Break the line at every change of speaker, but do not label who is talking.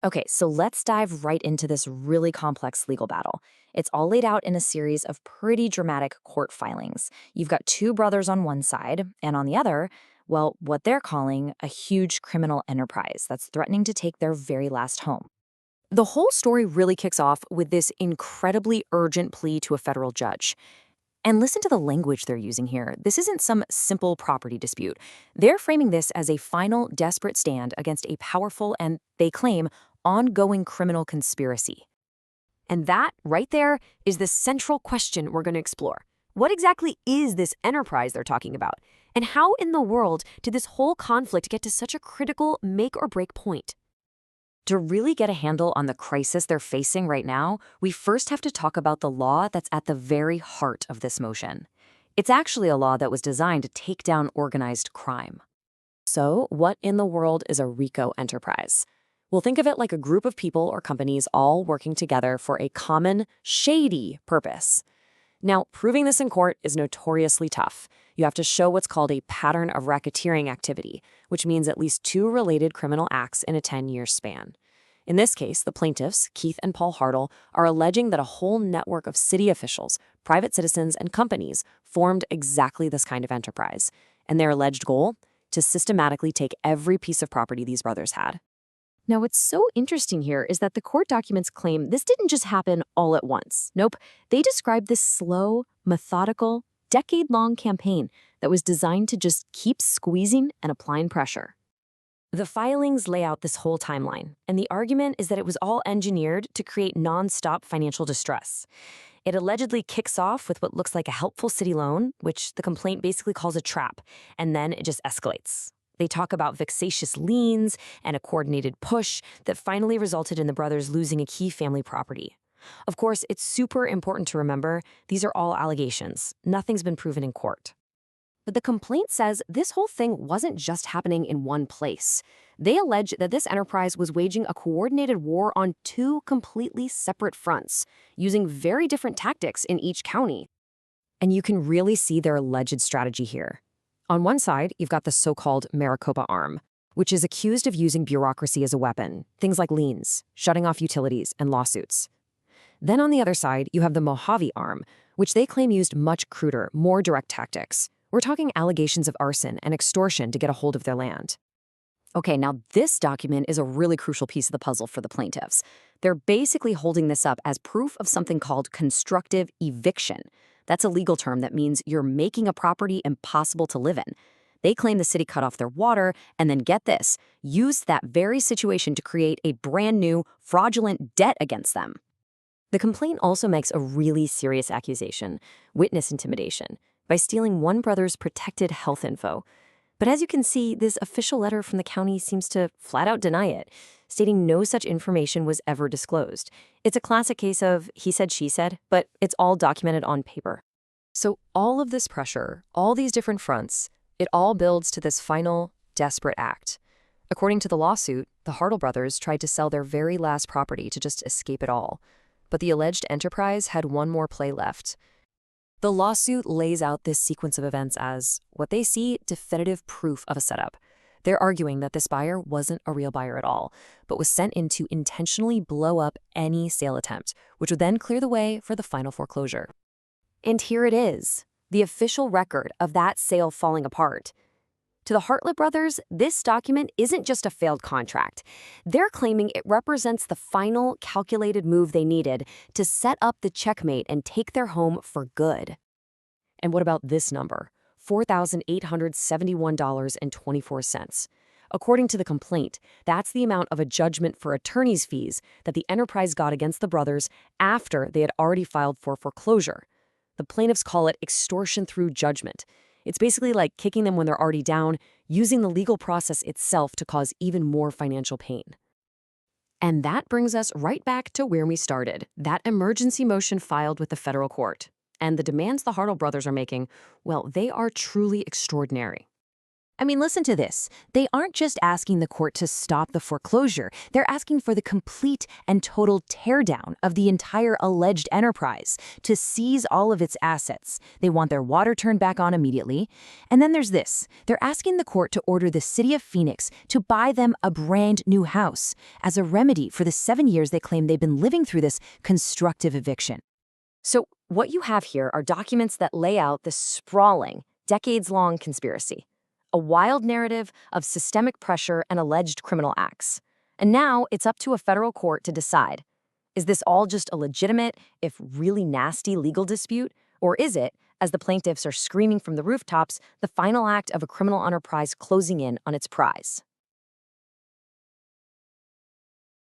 Okay, so let's dive right into this really complex legal battle. It's all laid out in a series of pretty dramatic court filings. You've got two brothers on one side, and on the other, well, what they're calling a huge criminal enterprise that's threatening to take their very last home. The whole story really kicks off with this incredibly urgent plea to a federal judge. And listen to the language they're using here. This isn't some simple property dispute. They're framing this as a final, desperate stand against a powerful and, they claim, ongoing criminal conspiracy.
And that, right there, is the central question we're going to explore. What exactly is this enterprise they're talking about? And how in the world did this whole conflict get to such a critical make or break point?
To really get a handle on the crisis they're facing right now, we first have to talk about the law that's at the very heart of this motion. It's actually a law that was designed to take down organized crime. So, what in the world is a RICO enterprise? Well, think of it like a group of people or companies all working together for a common, shady purpose. Now, proving this in court is notoriously tough. You have to show what's called a pattern of racketeering activity, which means at least two related criminal acts in a 10-year span. In this case, the plaintiffs, Keith and Paul Hartl, are alleging that a whole network of city officials, private citizens, and companies formed exactly this kind of enterprise. And their alleged goal? To systematically take every piece of property these brothers had. Now, what's so interesting here is that the court documents claim this didn't just happen all at once. Nope, they describe this slow, methodical, decade-long campaign that was designed to just keep squeezing and applying pressure. The filings lay out this whole timeline, and the argument is that it was all engineered to create nonstop financial distress. It allegedly kicks off with what looks like a helpful city loan, which the complaint basically calls a trap, and then it just escalates. They talk about vexatious liens and a coordinated push that finally resulted in the brothers losing a key family property. Of course, it's super important to remember these are all allegations. Nothing's been proven in court. But the complaint says this whole thing wasn't just happening in one place. They allege that this enterprise was waging a coordinated war on two completely separate fronts, using very different tactics in each county. And you can really see their alleged strategy here. On one side, you've got the so-called Maricopa arm, which is accused of using bureaucracy as a weapon, things like liens, shutting off utilities, and lawsuits. Then on the other side, you have the Mojave arm, which they claim used much cruder, more direct tactics. We're talking allegations of arson and extortion to get a hold of their land. Okay, now this document is a really crucial piece of the puzzle for the plaintiffs. They're basically holding this up as proof of something called constructive eviction. That's a legal term that means you're making a property impossible to live in. They claim the city cut off their water and then, get this, used that very situation to create a brand new, fraudulent debt against them. The complaint also makes a really serious accusation, witness intimidation, by stealing one brother's protected health info. But as you can see, this official letter from the county seems to flat out deny it, stating no such information was ever disclosed. It's a classic case of he said, she said, but it's all documented on paper. So all of this pressure, all these different fronts, it all builds to this final, desperate act. According to the lawsuit, the Hartl brothers tried to sell their very last property to just escape it all. But the alleged enterprise had one more play left. The lawsuit lays out this sequence of events as, what they see, definitive proof of a setup. They're arguing that this buyer wasn't a real buyer at all, but was sent in to intentionally blow up any sale attempt, which would then clear the way for the final foreclosure. And here it is, the official record of that sale falling apart. To the Hartl brothers, this document isn't just a failed contract. They're claiming it represents the final, calculated move they needed to set up the checkmate and take their home for good. And what about this number? $4,871.24. According to the complaint, that's the amount of a judgment for attorney's fees that the enterprise got against the brothers after they had already filed for foreclosure. The plaintiffs call it extortion through judgment. It's basically like kicking them when they're already down, using the legal process itself to cause even more financial pain. And that brings us right back to where we started, that emergency motion filed with the federal court. And the demands the Hartl brothers are making, well, they are truly extraordinary. I mean, listen to this. They aren't just asking the court to stop the foreclosure. They're asking for the complete and total teardown of the entire alleged enterprise, to seize all of its assets. They want their water turned back on immediately. And then there's this. They're asking the court to order the city of Phoenix to buy them a brand new house as a remedy for the 7 years they claim they've been living through this constructive eviction.
So what you have here are documents that lay out this sprawling, decades-long conspiracy, a wild narrative of systemic pressure and alleged criminal acts. And now it's up to a federal court to decide, is this all just a legitimate, if really nasty legal dispute, or is it, as the plaintiffs are screaming from the rooftops, the final act of a criminal enterprise closing in on its prize?